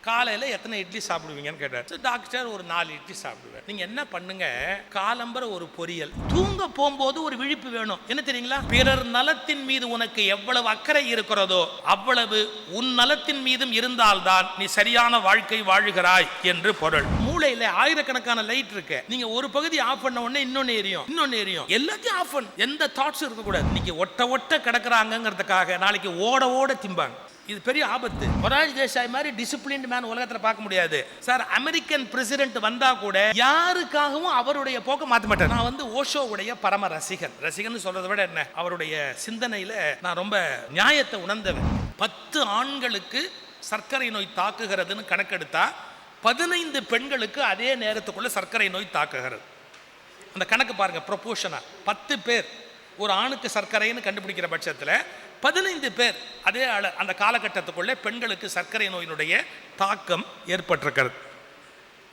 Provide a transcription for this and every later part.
காலையில் எத்தனை இட்லி சாப்பிடுவீங்கன்னு கேட்டார். டாக்டர் ஒரு 4 இட்லி சாப்பிடுவேன். நீங்கள் என்ன பண்ணுங்க, காலம்பர ஒரு பொரியல். தூங்க போகும்போது ஒரு விழிப்பு வேணும். என்ன தெரியுங்களா? பிறர் நலத்தின் மீது உனக்கு எவ்வளவு அக்கறை இருக்கிறதோ அவ்வளவு உன் நலத்தின் மீதும் இருந்தால்தான் நீ சரியான வாழ்க்கை வாழுகிறாய் என்று பொருள். மூளையில ஆயிரக்கணக்கான லைட் இருக்கு. நீங்க ஒரு பகுதி ஆஃப் பண்ண உடனே இன்னொன்னு எரியும். எல்லாத்தையும் ஆஃப் பண்ணு. எந்த தாட்ஸ் இருக்கக்கூடாது. இன்னைக்கு ஒட்ட கிடக்குறாங்கிறதுக்காக நாளைக்கு ஓட திம்பாங்க. இது பெரிய ஆபத்து. மொரார்ஜி தேசாய் மாதிரி டிசிப்ளின்ட் மேன் உலகத்தில் பார்க்க முடியாது சார். அமெரிக்கன் பிரசிடென்ட் வந்தா கூட யாருக்காகவும் அவருடைய போக்க மாற்ற மாட்டார். நான் ஓஷோவுடைய பரம ரசிகன் சொல்றதை விட என்ன, அவருடைய சிந்தனையில நான் ரொம்ப நியாயத்தை உணர்ந்தவன். 10 ஆண்களுக்கு சர்க்கரை நோய் தாக்குகிறதுன்னு கணக்கெடுத்தா 15 பெண்களுக்கு அதே நேரத்துக்குள்ள சர்க்கரை நோய் தாக்குகிறது. அந்த கணக்கு பாருங்க, ப்ரொபோஷனா. 10 பேர் ஒரு ஆணுக்கு சர்க்கரைன்னு கண்டுபிடிக்கிற பட்சத்தில் 15 பேர் அதே அந்த காலகட்டத்துக்குள்ளே பெண்களுக்கு சர்க்கரை நோயினுடைய தாக்கம் ஏற்பட்டிருக்கிறது.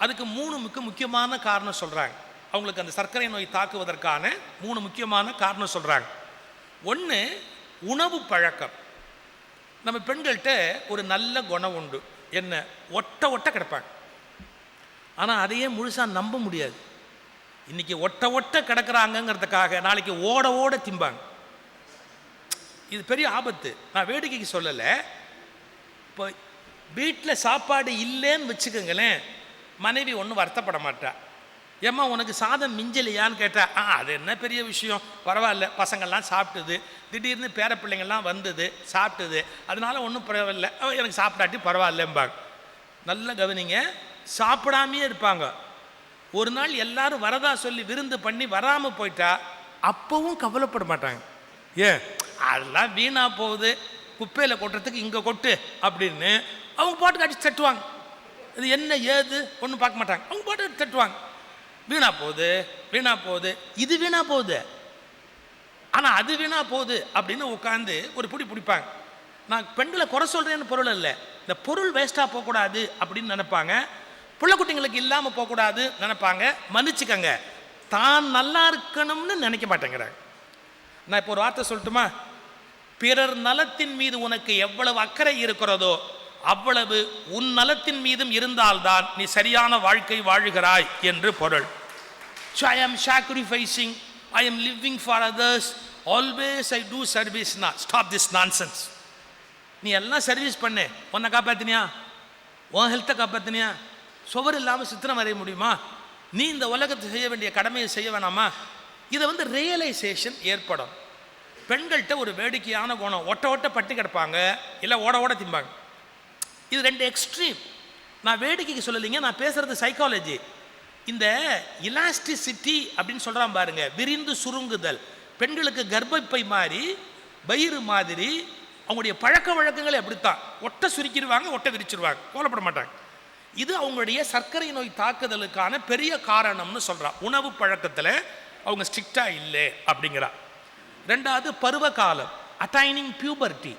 அதுக்கு 3 முக்கியமான காரணம் சொல்கிறாங்க. அவங்களுக்கு அந்த சர்க்கரை நோய் தாக்குவதற்கான 3 முக்கியமான காரணம் சொல்கிறாங்க. ஒன்று, உணவு பழக்கம். நம்ம பெண்கள்கிட்ட ஒரு நல்ல குணம் உண்டு. என்ன, ஒட்ட கிடப்பாங்க. ஆனால் அதையே முழுசாக நம்ப முடியாது. இன்னைக்கு ஒட்ட கிடக்குறாங்கிறதுக்காக நாளைக்கு ஓட திம்பாங்க. இது பெரிய ஆபத்து. நான் வேடிக்கைக்கு சொல்லலை. இப்போ வீட்டில் சாப்பாடு இல்லைன்னு வச்சுக்கோங்களேன், மனைவி ஒன்றும் வருத்தப்பட மாட்டா. ஏம்மா உனக்கு சாதம் மிஞ்சலையான்னு கேட்டா, அது என்ன பெரிய விஷயம், பரவாயில்ல, பசங்கள்லாம் சாப்பிட்டுது, திடீர்னு பேர பிள்ளைங்கள்லாம் வந்தது சாப்பிட்டுது, அதனால ஒன்றும் பரவாயில்ல, எனக்கு சாப்பிடாட்டி பரவாயில்லம்பாங்க. நல்ல கவனிங்க, சாப்பிடாமையே இருப்பாங்க. ஒரு நாள் எல்லாரும் வரதா சொல்லி விருந்து பண்ணி வராமல் போயிட்டா அப்பவும் கவலைப்பட மாட்டாங்க. ஏன், அதெல்லாம் வீணா போகுது, குப்பையில் கொட்டுறதுக்கு இங்கே கொட்டு அப்படின்னு அவங்க பாட்டுக்கு அடிச்சு தட்டுவாங்க. இது என்ன ஏது ஒன்றும் பார்க்க மாட்டாங்க. அவங்க பாட்டு தட்டுவாங்க. வீணா போகுது, இது வீணா போகுது, ஆனால் அது வீணா போகுது அப்படின்னு உட்காந்து ஒரு பிடிப்பாங்க. நான் பெண்களை குறை சொல்கிறேன்னு பொருள் இல்லை, இந்த பொருள் வேஸ்ட்டாக போகக்கூடாது அப்படின்னு நினைப்பாங்க. பிள்ளைக்குட்டிங்களுக்கு இல்லாமல் போகக்கூடாது நினைப்பாங்க. மன்னிச்சுக்கங்க, தான் நல்லா இருக்கணும்னு நினைக்க மாட்டேங்கிறாங்க. நான் இப்போ ஒரு வார்த்தை சொல்லட்டுமா? பிறர் நலத்தின் மீது உனக்கு எவ்வளவு அக்கறை இருக்கிறதோ அவ்வளவு உன் நலத்தின் மீதும் இருந்தால்தான் நீ சரியான வாழ்க்கை வாழுகிறாய் என்று பொருள். So I am sacrificing, I am living for others, always I do service. Stop this nonsense. நீ எல்லாம் சர்வீஸ் பண்ணு, உன்னை காப்பாத்தினியா, உன் ஹெல்த்தை காப்பாத்தினியா? சுவர் இல்லாமல் சித்திரம் வரைய முடியுமா? நீ இந்த உலகத்தை செய்ய வேண்டிய கடமையை செய்ய வேணாமா? இதை ரியலைசேஷன் ஏற்படும். பெண்கள்கிட்ட ஒரு வேடிக்கையான குணம், ஒட்ட பட்டி கிடப்பாங்க, இல்லை ஓட திம்பாங்க. இது 2 எக்ஸ்ட்ரீம். நான் வேடிக்கைக்கு சொல்லலைங்க, நான் பேசுறது சைக்காலஜி. இந்த இலாஸ்டிசிட்டி அப்படின்னு சொல்கிறான் பாருங்க, விரிந்து சுருங்குதல். பெண்களுக்கு கர்ப்பப்பை மாதிரி, வயிறு மாதிரி, அவங்களுடைய பழக்க வழக்கங்களே அப்படித்தான். ஒட்ட சுருக்கிடுவாங்க, ஒட்ட விரிச்சிருவாங்க, கோலப்பட மாட்டாங்க. இது அவங்களுடைய சர்க்கரை நோய் தாக்குதலுக்கான பெரிய காரணம்னு சொல்கிறான். உணவு பழக்கத்தில் அவங்க ஸ்ட்ரிக்டாக இல்லை அப்படிங்கிறா. 2வது, பருவ காலம், அட்டைனிங் பியூபர்ட்டி.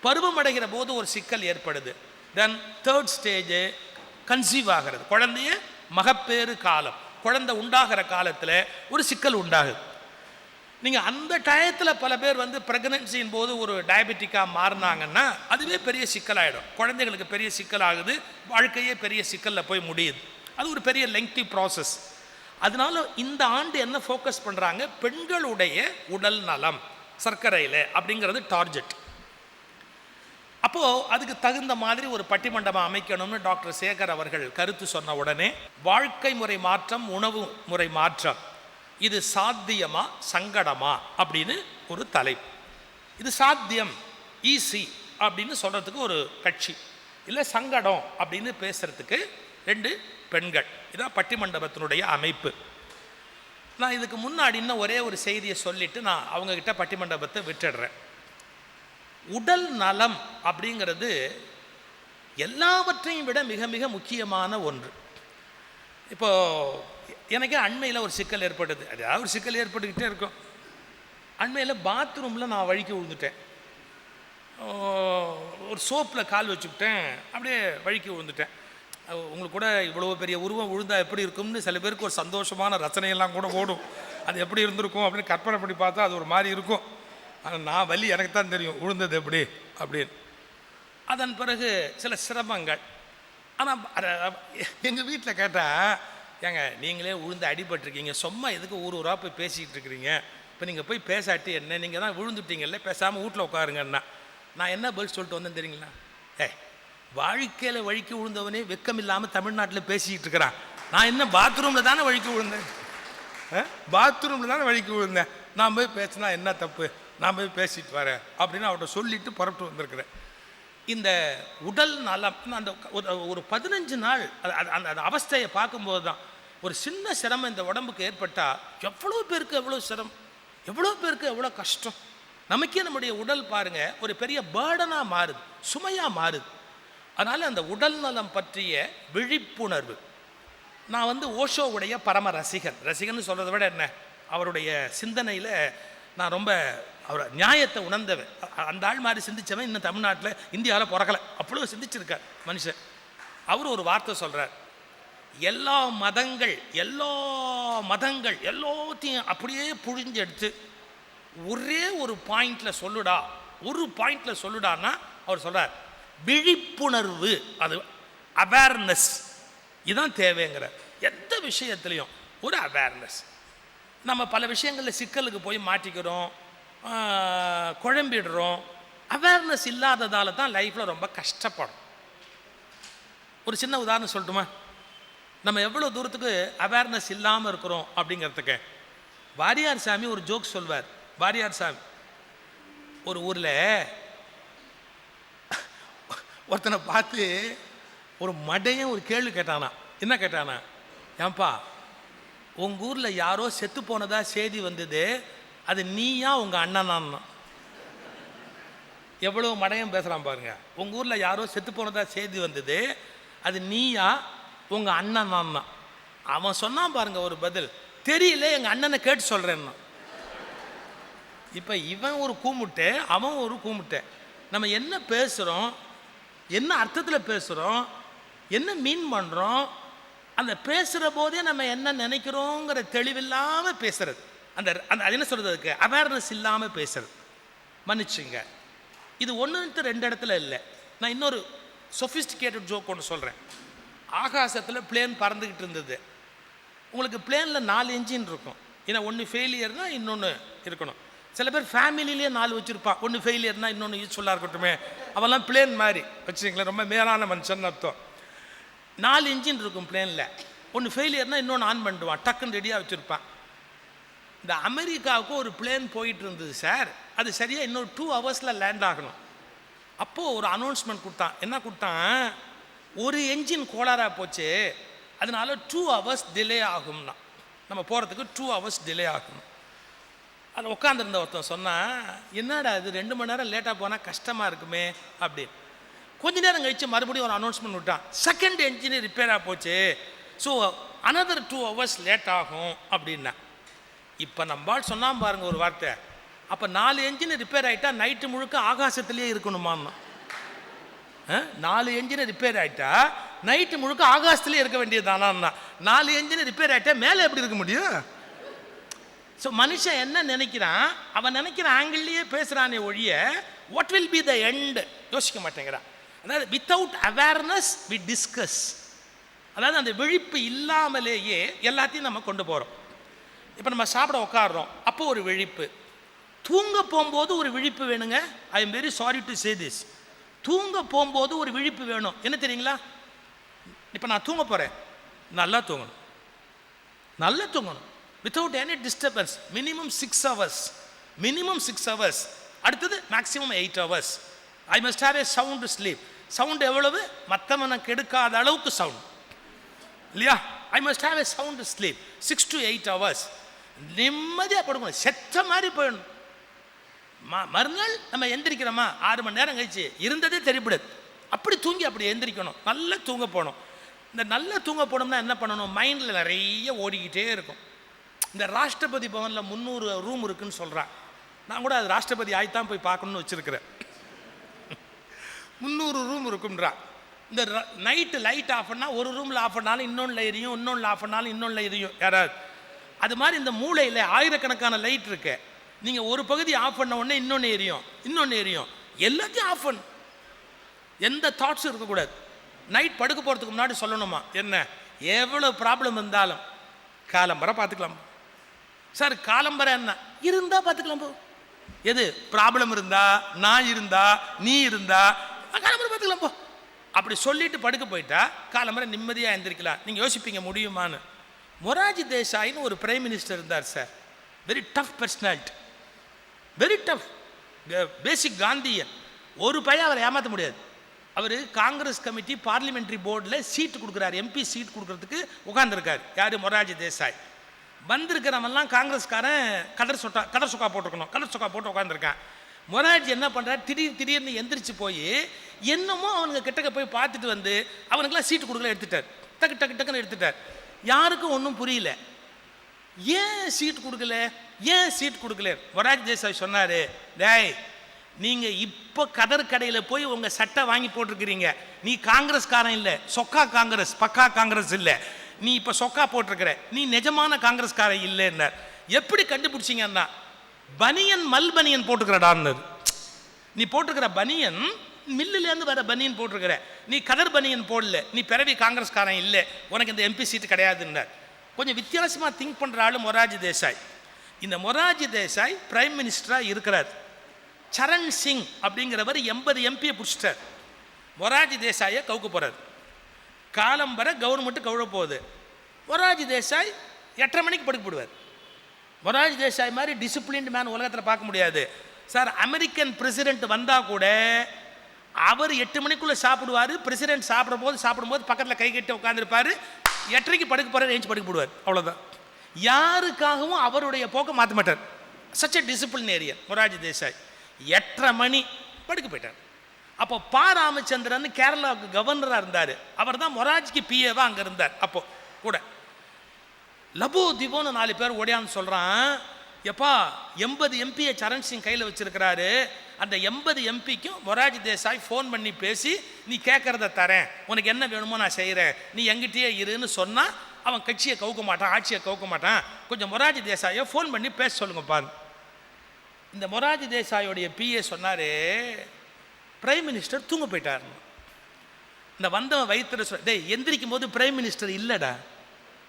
பருவம் அடைகிற போது ஒரு சிக்கல் ஏற்படுது. தென் 3rd ஸ்டேஜ் கன்சீவ் ஆகிறது, குழந்தைய மகப்பேறு காலம், குழந்தை உண்டாகிற காலத்தில் ஒரு சிக்கல் உண்டாகுது. நீங்கள் அந்த டயத்தில் பல பேர் ப்ரெக்னன்சியின் போது ஒரு டயபெட்டிக்காக மாறினாங்கன்னா அதுவே பெரிய சிக்கலாகிடும். குழந்தைகளுக்கு பெரிய சிக்கலாகுது, வாழ்க்கையே பெரிய சிக்கலில் போய் முடியுது. அது ஒரு பெரிய லெங்க்தி ப்ராசஸ். அதனால இந்த ஆண்டு என்ன ஃபோக்கஸ் பண்ணுறாங்க, பெண்களுடைய உடல் நலம் சர்க்கரையில் அப்படிங்கிறது டார்கெட். அப்போது அதுக்கு தகுந்த மாதிரி ஒரு பட்டிமண்டபம் அமைக்கணும்னு டாக்டர் சேகர் அவர்கள் கருத்து சொன்ன உடனே, வாழ்க்கை முறை மாற்றம், உணவு முறை மாற்றம், இது சாத்தியமா சங்கடமா அப்படின்னு ஒரு தலைப்பு. இது சாத்தியம், ஈஸி அப்படின்னு சொல்கிறதுக்கு ஒரு கட்சி, இல்லை சங்கடம் அப்படின்னு பேசுகிறதுக்கு 2 பெண்கள். இதான் பட்டிமண்டபத்தினுடைய அமைப்பு. நான் இதுக்கு முன்னாடி இன்னும் ஒரே ஒரு செய்தியை சொல்லிவிட்டு நான் அவங்கக்கிட்ட பட்டிமண்டபத்தை விட்டுடுறேன். உடல் நலம் அப்படிங்கிறது எல்லாவற்றையும் விட மிக மிக முக்கியமான ஒன்று. இப்போது எனக்கு அண்மையில் ஒரு சிக்கல் ஏற்பட்டது. அதாவது ஒரு சிக்கல் ஏற்பட்டுக்கிட்டே இருக்கும். அண்மையில் பாத்ரூமில் நான் வழுக்கி விழுந்துட்டேன். ஒரு சோப்பில் கால் வச்சுக்கிட்டேன், அப்படியே வழுக்கி விழுந்துட்டேன். உங்களுக்கு கூட இவ்வளோ பெரிய உருவம் விழுந்தா எப்படி இருக்கும்னு சில பேருக்கு ஒரு சந்தோஷமான ரச்சனையெல்லாம் கூட ஓடும். அது எப்படி இருந்திருக்கும் அப்படின்னு கற்பனை பண்ணி பார்த்தா அது ஒரு மாதிரி இருக்கும். ஆனால் நான் வலி எனக்கு தான் தெரியும் விழுந்தது எப்படி அப்படின்னு. அதன் பிறகு சில சிரமங்கள். ஆனால் எங்கள் வீட்டில் கேட்டால், ஏங்க நீங்களே விழுந்து அடிபட்டிருக்கீங்க, சும்மா எதுக்கு ஊரா போய் பேசிக்கிட்டு இருக்கிறீங்க, இப்போ நீங்கள் போய் பேசாட்டி என்ன, நீங்கள் தான் விழுந்துட்டீங்கல்ல, பேசாமல் வீட்டில் உட்காருங்கன்னா. நான் என்ன பதில் சொல்லிட்டு வந்தேன் தெரியுங்களா? வாழ்க்கையில் வழிக்கு விழுந்தவனே வெக்கம் இல்லாமல் தமிழ்நாட்டில் பேசிக்கிட்டு இருக்கிறான். நான் என்ன பாத்ரூமில் தானே வழிக்கு விழுந்தேன், பாத்ரூமில் தானே வழிக்கு விழுந்தேன், நான் போய் பேசினா என்ன தப்பு, நான் போய் பேசிட்டு வரேன் அப்படின்னு அவர்கிட்ட சொல்லிட்டு புறப்பட்டு வந்திருக்கிறேன். இந்த உடல் நலம் அந்த ஒரு 15 நாள் அந்த அவஸ்தையை பார்க்கும்போது தான் ஒரு சின்ன சிரமம் இந்த உடம்புக்கு ஏற்பட்டால் எவ்வளோ பேருக்கு எவ்வளோ சிரமம், எவ்வளோ பேருக்கு எவ்வளோ கஷ்டம். நமக்கே நம்முடைய உடல் பாருங்க ஒரு பெரிய பேர்டனாக மாறுது, சுமையாக மாறுது. அதனால் அந்த உடல் நலம் பற்றிய விழிப்புணர்வு. நான் ஓஷோவுடைய பரம ரசிகன்னு சொல்கிறத விட என்ன, அவருடைய சிந்தனையில் நான் ரொம்ப அவர் நியாயத்தை உணர்ந்தவன். அந்த ஆள் மாதிரி சிந்திச்சவன் இன்னும் தமிழ்நாட்டில் இந்தியாவில் பிறக்கலை, அவ்வளோ சிந்திச்சிருக்கார் மனுஷன். அவர் ஒரு வார்த்தை சொல்கிறார், எல்லா மதங்கள் எல்லாத்தையும் அப்படியே புழிஞ்சு எடுத்து ஒரே ஒரு பாயிண்டில் சொல்லுடான்னா அவர் சொல்கிறார் விழிப்புணர்வு, அது அவேர்னஸ், இதுதான் தேவைங்கிறார். எந்த விஷயத்துலையும் ஒரு அவேர்னஸ். நம்ம பல விஷயங்களில் சிக்கலுக்கு போய் மாட்டிக்கிறோம், குழம்பிடுறோம். அவேர்னஸ் இல்லாததால தான் லைஃப்பில் ரொம்ப கஷ்டப்படும். ஒரு சின்ன உதாரணம் சொல்லட்டுமா? நம்ம எவ்வளோ தூரத்துக்கு அவேர்னஸ் இல்லாமல் இருக்கிறோம் அப்படிங்கிறதுக்கு வாரியார் சாமி ஒரு ஜோக் சொல்வார். வாரியார் சாமி ஒரு ஊரில் ஒருத்தனை பார்த்து ஒரு மடையன் ஒரு கேள்வி கேட்டானா. என்ன கேட்டானா? ஏன்பா, உங்கள் ஊரில் யாரோ செத்து போனதா செய்தி வந்தது, அது நீயா உங்கள் அண்ணனான்னா? எவ்வளோ மடையம் பேசுகிறான் பாருங்க. உங்கள் ஊரில் யாரோ செத்து போனதா செய்தி வந்தது, அது நீயா உங்கள் அண்ணனான்னா? அவன் சொன்னான் பாருங்க ஒரு பதில், தெரியல, எங்கள் அண்ணனை கேட்டு சொல்கிறேன்னா. இப்போ இவன் ஒரு கூமுட்டை, அவன் ஒரு கூமுட்டை. நம்ம என்ன பேசுகிறோம், என்ன அர்த்தத்தில் பேசுகிறோம், என்ன மீன் பண்ணுறோம், அந்த பேசுகிற போதே நம்ம என்ன நினைக்கிறோங்கிற தெளிவில்லாமல் பேசுறது, அந்த அது என்ன சொல்கிறது, அதுக்கு அவேர்னஸ் இல்லாமல் பேசுறது. மன்னிச்சுங்க, இது 1-2 இடத்துல இல்லை. நான் இன்னொரு சொஃபிஸ்டிகேட்டட் ஜோக் ஒன்று சொல்கிறேன். ஆகாசத்தில் பிளேன் பறந்துக்கிட்டு இருந்தது. உங்களுக்கு பிளேனில் 4 என்ஜின் இருக்கும். ஏன்னா ஒன்று ஃபெயிலியர்னால் இன்னொன்று இருக்கணும். சில பேர் ஃபேமிலியிலே 4 வச்சுருப்பான். ஒன்று ஃபெயிலியர்னால் இன்னொன்று யூஸ்ஃபுல்லாக இருக்கட்டுமே, அவெல்லாம் பிளேன் மாதிரி வச்சுங்களேன், ரொம்ப மேலான மனுஷன் அர்த்தம். 4 என்ஜின் இருக்கும் பிளேனில். ஒன்று ஃபெயிலியர்னால் இன்னொன்று ஆன் பண்ணிடுவான், டக்குன்னு ரெடியாக வச்சுருப்பான். இந்த அமெரிக்காவுக்கு ஒரு பிளேன் போயிட்டு இருந்தது சார், அது சரியாக இன்னொரு 2 ஹவர்ஸில் லேண்ட் ஆகணும். அப்போது ஒரு அனௌன்ஸ்மெண்ட் கொடுத்தான். என்ன கொடுத்தான்? ஒரு என்ஜின் கோளாறாக போச்சு, அதனால 2 ஹவர்ஸ் டிலே ஆகும்னா, நம்ம போகிறதுக்கு 2 ஹவர்ஸ் டிலே ஆகும். அதில் உட்காந்துருந்த ஒருத்தன் சொன்னான், என்னடா இது 2 மணி நேரம் லேட்டாக போனால் கஷ்டமாக இருக்குமே அப்படின்னு. கொஞ்ச நேரம் கழித்து மறுபடியும் ஒரு அனௌன்ஸ்மெண்ட் விட்டான், செகண்ட் என்ஜின் ரிப்பேராக போச்சு, ஸோ another 2 ஹவர்ஸ் லேட் ஆகும் அப்படின்னா. இப்போ நம்மால் சொன்னான் பாருங்க ஒரு வார்த்தை, அப்போ 4 என்ஜின் ரிப்பேர் ஆகிட்டா நைட்டு முழுக்க ஆகாசத்துலேயே இருக்கணுமான்னா? 4 என்ஜின் ரிப்பேர் ஆகிட்டா நைட்டு முழுக்க ஆகாசத்துலேயே இருக்க வேண்டியதானா? 4 என்ஜின் ரிப்பேர் ஆகிட்டா மேலே எப்படி இருக்க முடியும்? ஸோ மனுஷன் என்ன நினைக்கிறான், அவன் நினைக்கிற ஆங்கிள்லேயே பேசுகிறானே ஒழிய what will be the end யோசிக்க மாட்டேங்கிறான். அதாவது வித்தவுட் அவேர்னஸ் வி டிஸ்கஸ், அதாவது அந்த விழிப்பு இல்லாமலேயே எல்லாத்தையும் நம்ம கொண்டு போகிறோம். இப்போ நம்ம சாப்பிட உட்காடுறோம், அப்போ ஒரு விழிப்பு. தூங்க போகும்போது ஒரு விழிப்பு வேணுங்க. I am very sorry to say this. தூங்க போகும்போது ஒரு விழிப்பு வேணும். என்ன தெரியுங்களா? இப்போ நான் தூங்க போகிறேன், நல்லா தூங்கணும், நல்லா தூங்கணும், without any disturbance. Minimum 6 hours, minimum 6 hours. அடுத்தது maximum 8 hours. I must have a sound sleep. Sound எவ்வளவு? மற்றவனை கெடுக்காத அளவுக்கு சவுண்ட் இல்லையா? I must have a sound sleep 6 to 8 hours. நிம்மதியாக படுக்கணும், செத்த மாதிரி போயிடணும். மறுநாள் நம்ம எந்திரிக்கிறோமா 6 மணி நேரம் கழிச்சு இருந்ததே தெரிவிடாது. அப்படி தூங்கி அப்படி எந்திரிக்கணும், நல்லா தூங்க போகணும். இந்த நல்லா தூங்க போனோம்னா என்ன பண்ணணும்? மைண்டில் நிறைய ஓடிக்கிட்டே இருக்கும். இந்த ராஷ்டிரபதி பவனில் 300 ரூம் இருக்குன்னு சொல்கிறான். நான் கூட அது ராஷ்டிரபதி ஆகித்தான் போய் பார்க்கணுன்னு வச்சுருக்கிறேன். 300 ரூம் இருக்குன்றான். இந்த நைட்டு லைட் ஆஃப் பண்ணால் ஒரு ரூமில் ஆஃப் பண்ணாலும் இன்னொன்றில் எரியும், இன்னொன்றில் ஆஃப் பண்ணாலும் இன்னொன்றில் எரியும் யாராவது. அது மாதிரி இந்த மூளையில் ஆயிரக்கணக்கான லைட் இருக்கு. நீங்கள் ஒரு பகுதி ஆஃப் பண்ண உடனே இன்னொன்று எரியும், இன்னொன்று எரியும். எல்லாத்தையும் ஆஃப் பண்ணு, எந்த தாட்ஸும் இருக்கக்கூடாது. நைட் படுக்க போகிறதுக்கு முன்னாடி சொல்லணுமா என்ன, எவ்வளோ ப்ராப்ளம் இருந்தாலும் காலம்பரை பார்த்துக்கலாம் சார். காலம்பரை என்ன இருந்தால் பார்த்துக்கலாம் போ. எது ப்ராப்ளம் இருந்தா, நான் இருந்தா, நீ இருந்தா காலம்பரை பார்த்துக்கலாம் போ. அப்படி சொல்லிட்டு படுக்க போயிட்டா காலம்பரை நிம்மதியாக எழுந்திருக்கலாம். நீங்கள் யோசிப்பீங்க முடியுமான்னு. மொராஜி தேசாயின்னு ஒரு பிரைம் மினிஸ்டர் இருந்தார் sir. Very tough personality, very tough, basic Gandhian. ஒரு பையன் அவரை ஏமாற்ற முடியாது. அவர் காங்கிரஸ் கமிட்டி பார்லிமெண்ட்ரி போர்டில் சீட்டு கொடுக்குறாரு, எம்பி சீட் கொடுக்குறதுக்கு உட்காந்துருக்காரு. யார்? மொராஜி தேசாய். வந்திருக்கிறவன்லாம் காங்கிரஸ்காரன் கலர் சொக்கா போட்டுருக்கணும், கலர் சொக்கா போட்டு உட்காந்துருக்கான். மொராஜி என்ன பண்ணுறாரு, திடீர்னு எந்திரிச்சு போய் என்னமோ அவனுங்க கிட்டக்க போய் பார்த்துட்டு வந்து அவனுக்கெல்லாம் சீட்டு கொடுக்கல, எடுத்துட்டார். டக்குன்னு எடுத்துட்டார். யாருக்கும் ஒன்றும் புரியல. ஏன் சீட் கொடுக்கல? மொராஜி தேசாய் சொன்னார், டேய் நீங்கள் இப்போ கதர் கடையில் போய் உங்கள் சட்டை வாங்கி போட்டிருக்கிறீங்க. நீ காங்கிரஸ்காரன் இல்லை, சொக்கா காங்கிரஸ், பக்கா காங்கிரஸ் இல்லை. நீ இப்போ சொக்கா போட்டிருக்கிற, நீ நிஜமான காங்கிரஸ்காரன் இல்லைன்னார். எப்படி கண்டுபிடிச்சிங்கன்னா, மல் பனியன் போட்டுக்கிறடான்னு. நீ போட்டிருக்கிற பனியன் மில்லுலேருந்து வர பனியன் போட்டிருக்கிற, நீ கதர் பனியன் போடல, நீ பிறவி காங்கிரஸ்காரன் இல்லை, உனக்கு இந்த எம்பி சீட்டு கிடையாதுன்னார். கொஞ்சம் வித்தியாசமாக திங்க் பண்ணுற ஆள் மொராஜி தேசாய். இந்த மொராஜி தேசாய் பிரைம் மினிஸ்டராக இருக்கிறார். சரண் சிங் அப்படிங்கிறவர் 80 எம்பியை பிடிச்சிட்டார். மொராஜி தேசாயை கவுக்க போகிறார். காலம்பரை கவர்மெண்ட்டு கவுழ போகுது. மொராஜி தேசாய் 8:30 மணிக்கு படுக்கப்படுவார். மொராஜி தேசாய் மாதிரி டிசிப்ளின்டு மேன் உலகத்தில் பார்க்க முடியாது சார். அமெரிக்கன் பிரசிடென்ட் வந்தால் கூட அவர் 8 மணிக்குள்ளே சாப்பிடுவார். பிரசிடென்ட் சாப்பிடும்போது பக்கத்தில் கை கட்டி உட்காந்துருப்பார். 8:30க்கு படுக்க போகிறார், ஏஞ்சி படுக்க போடுவார். அவ்வளோதான். யாருக்காகவும் அவருடைய போக்க மாற்ற மாட்டார். Such a disciplinarian Morarji Desai. 8:30 மணி படுக்க போயிட்டார். அப்போ பா ராமச்சந்திரன் கேரளாவுக்கு கவர்னராக இருந்தார். அவர் தான் மொராஜிக்கு பிஏவாக அங்கே இருந்தார். அப்போ கூட லபோ திபோன்னு 4 பேர் ஓடியான்னு சொல்கிறான். எப்பா 80 எம்பியை சரண் சிங் கையில் வச்சிருக்கிறாரு. அந்த 80 எம்பிக்கும் மொராஜி தேசாய் ஃபோன் பண்ணி பேசி, நீ கேட்குறத தரேன், உனக்கு என்ன வேணுமோ நான் செய்கிறேன், நீ எங்கிட்டயே இருன்னு சொன்னால் அவன் கட்சியை கவுக்க மாட்டான், ஆட்சியை கவுக்க மாட்டான். கொஞ்சம் மொராஜி தேசாயை ஃபோன் பண்ணி பேச சொல்லுங்கப்பா. இந்த மொராஜி தேசாயோடைய பிஏ சொன்னார், பிரைம் மினிஸ்டர் தூங்க போயிட்டார். இந்த வந்தவன் வயிற்றுல டேய் எந்திரிக்கும் போது பிரைம் மினிஸ்டர் இல்லைடா,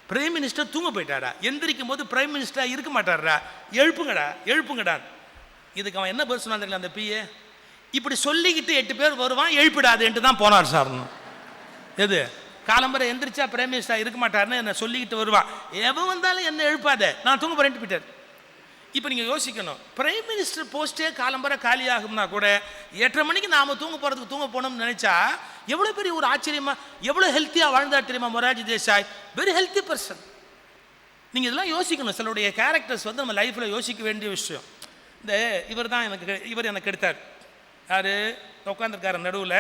பிரைம் மினிஸ்டர் தூங்க போயிட்டாரா, எந்திரிக்கும் போது பிரைம் மினிஸ்டராக இருக்க மாட்டாரா, எழுப்புங்கடா. இதுக்கு அவன் என்ன பதில் சொன்னான் தெரியல அந்த பிஏ. இப்படி சொல்லிக்கிட்டு 8 பேர் வருவான், எழுப்பிடாதுன்ட்டு தான் போனார் சார்னு. எது காலம்பரை எந்திரிச்சா பிரைம் மினிஸ்டராக இருக்க மாட்டாருன்னு என்ன சொல்லிக்கிட்டு வருவான். எவன் வந்தாலும் என்ன எழுப்பாத, நான் தூங்க போறேன்ட்டு போயிட்டார். இப்போ நீங்கள் யோசிக்கணும், பிரைம் மினிஸ்டர் போஸ்ட்டே காலம்பரை காலியாகும்னா கூட 8:30 மணிக்கு நாம் தூங்க போனோம்னு நினச்சா எவ்வளோ பெரிய ஒரு ஆச்சரியமா, எவ்வளோ ஹெல்த்தியாக வாழ்ந்தார் தெரியுமா Morarji Desai. Very healthy person. நீங்கள் இதெல்லாம் யோசிக்கணும். சிலருடைய கேரக்டர்ஸ் வந்து நம்ம லைஃப்பில் யோசிக்க வேண்டிய விஷயம். இந்த இவர் எனக்கு எடுத்தார். யார் உட்காந்துருக்காரு நடுவில்,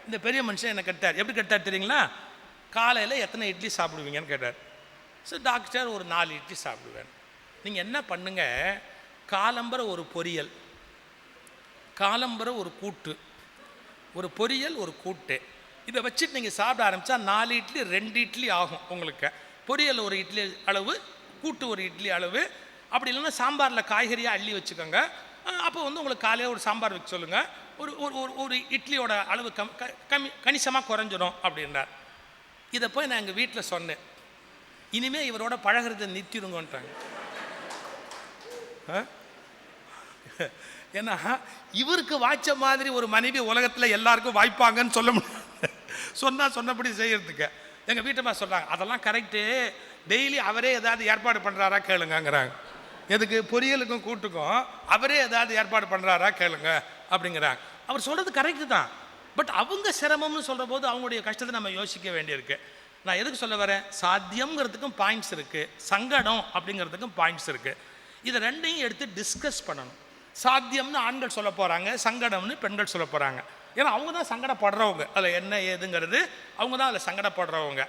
இந்த பெரிய மனுஷன் எனக்கு எடுத்தார். எப்படி கெடுத்தார் தெரியுங்களா? காலையில் எத்தனை இட்லி சாப்பிடுவீங்கன்னு கேட்டார். சார் டாக்டர் ஒரு 4 இட்லி சாப்பிடுவேன். நீங்கள் என்ன பண்ணுங்க, காலம்பரை ஒரு பொரியல், காலம்பரை ஒரு கூட்டு, ஒரு பொரியல் ஒரு கூட்டு, இதை வச்சுட்டு நீங்கள் சாப்பிட ஆரம்பித்தா 4 இட்லி 2 இட்லி ஆகும் உங்களுக்கு. பொரியல் ஒரு இட்லி அளவு, கூட்டு ஒரு இட்லி அளவு. அப்படி இல்லைன்னா சாம்பாரில் காய்கறியாக அள்ளி வச்சுக்கோங்க. அப்போ வந்து உங்களுக்கு காலையில் ஒரு சாம்பார் வைக்க சொல்லுங்கள். ஒரு இட்லியோட அளவு கணிசமாக குறைஞ்சிடும் அப்படின்றார். இதை போய் நான் எங்கள் வீட்டில் சொன்னேன். இனிமேல் இவரோட பழகிறத நிறுத்திடுங்கன்றாங்க. ஏன்னா இவருக்கு வாய்ச்ச மாதிரி ஒரு மனைவி உலகத்தில் எல்லாருக்கும் வாய்ப்பாங்கன்னு சொல்ல முடியாது. சொன்னபடி செய்யறதுக்கு எங்கள் வீட்டம்மா சொல்கிறாங்க, அதெல்லாம் கரெக்டு, டெய்லி அவரே ஏதாவது ஏற்பாடு பண்ணுறாரா கேளுங்கங்கிறாங்க. எதுக்கு? பொரியலுக்கும் கூட்டுக்கும் அவரே ஏதாவது ஏற்பாடு பண்ணுறாரா கேளுங்க அப்படிங்கிறாங்க. அவர் சொல்கிறது கரெக்டு தான். பட் அவங்க சிரமம்னு சொல்கிற போது அவங்களுடைய கஷ்டத்தை நம்ம யோசிக்க வேண்டியிருக்கு. நான் எதுக்கு சொல்ல வரேன், சாத்தியம்ங்கிறதுக்கும் பாயிண்ட்ஸ் இருக்குது, சங்கடம் அப்படிங்கிறதுக்கும் பாயிண்ட்ஸ் இருக்குது. இதை ரெண்டையும் எடுத்து டிஸ்கஸ் பண்ணணும். சாத்தியம்னு ஆண்கள் சொல்ல போகிறாங்க, சங்கடம்னு பெண்கள் சொல்ல போகிறாங்க. ஏன்னா அவங்க தான் சங்கடப்படுறவங்க, அதில் என்ன ஏதுங்கிறது அவங்க தான் அதில் சங்கடப்படுறவங்க.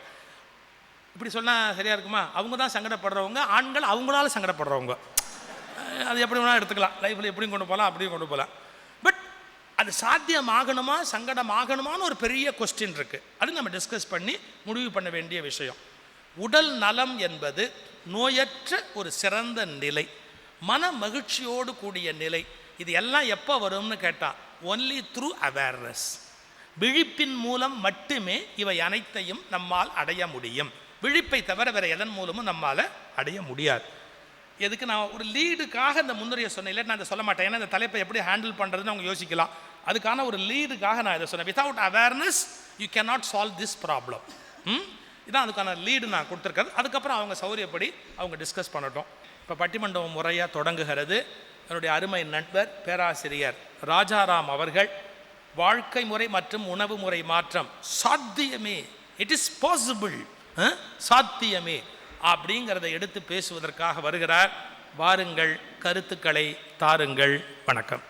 இப்படி சொன்னால் சரியாக இருக்குமா? அவங்க தான் சங்கடப்படுறவங்க, ஆண்கள் அவங்களால சங்கடப்படுறவங்க. அது எப்படி வேணால் எடுத்துக்கலாம், லைஃப்பில் எப்படியும் கொண்டு போகலாம், அப்படியும் கொண்டு போகலாம். பட் அது சாத்தியமாகணுமா சங்கடமாகணுமான்னு ஒரு பெரிய கொஸ்டின் இருக்குது. அது நம்ம டிஸ்கஸ் பண்ணி முடிவு பண்ண வேண்டிய விஷயம். உடல் நலம் என்பது நோயற்ற ஒரு சிறந்த நிலை, மன மகிழ்ச்சியோடு கூடிய நிலை. இது எல்லாம் எப்போ வரும்னு கேட்டால் ஒன்லி த்ரூ அவேர்னஸ். விழிப்பின் மூலம் மட்டுமே இவை அனைத்தையும் நம்மால் அடைய முடியும். விழிப்பை தவிர வேற எதன் மூலமும் நம்மால் அடைய முடியாது. எதுக்கு நான் ஒரு லீடுக்காக இந்த முன்னுரையை சொன்னேன், இல்லை நான் இதை சொல்ல மாட்டேன். ஏன்னா இந்த தலைப்பை எப்படி ஹேண்டில் பண்ணுறதுன்னு அவங்க யோசிக்கலாம். அதுக்கான ஒரு லீடுக்காக நான் இதை சொன்னேன். Without awareness you cannot solve this problem. இதான் அதுக்கான லீடு நான் கொடுத்துருக்கேன். அதுக்கப்புறம் அவங்க சௌரியப்படி அவங்க டிஸ்கஸ் பண்ணட்டும். இப்போ பட்டிமன்றம் முறையாக தொடங்குகிறது. என்னுடைய அருமை நண்பர் பேராசிரியர் ராஜாராம் அவர்கள் வாழ்க்கை முறை மற்றும் உணவு முறை மாற்றம் சாத்தியமே, இட் இஸ் பாசிபிள், சாத்தியமே அப்படிங்கிறத எடுத்து பேசுவதற்காக வருகிறார். வாருங்கள், கருத்துக்களை தாருங்கள். வணக்கம்.